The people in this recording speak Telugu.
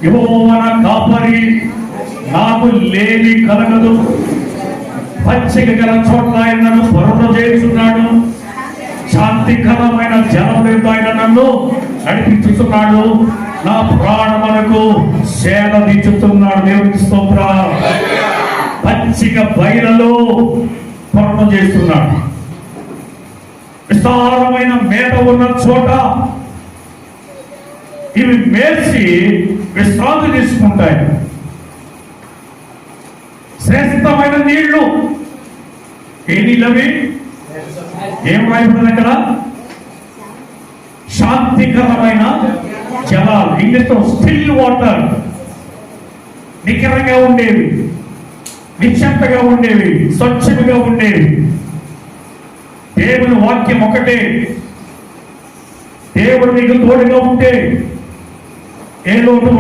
యెహోవా నా కాపరి, నాకు లేమి కలగదు. పచ్చిక గల చోట్ల ఆయన నన్ను పరుణ చేస్తున్నాడు. శాంతికరమైన జలములతో ఆయన నన్ను నడిపించుతున్నాడు. నా ప్రాణములకు సేదతీర్చుతున్నాడు. దేవునికి స్తోత్రం. పచ్చిక బయలలో పరుణ చేస్తున్నాడు. విస్తారమైన మేత ఉన్న చోట ఇవి మేర్చి విశ్రాంతి తీసుకుంటాయి. శ్రేష్టమైన నీళ్లు, ఏ నీళ్ళవి? ఏం రాయబడింది అక్కడ? శాంతికరమైన జలాలు, ఇంగ్లీష్లో స్టిల్ వాటర్. నికరంగా ఉండేవి, నిశ్శబ్దంగా ఉండేవి, స్వచ్ఛంగా ఉండేవి. దేవుని వాక్యం ఒకటే. దేవుడు నీకు తోడుగా ఉంటే ఏ లోటు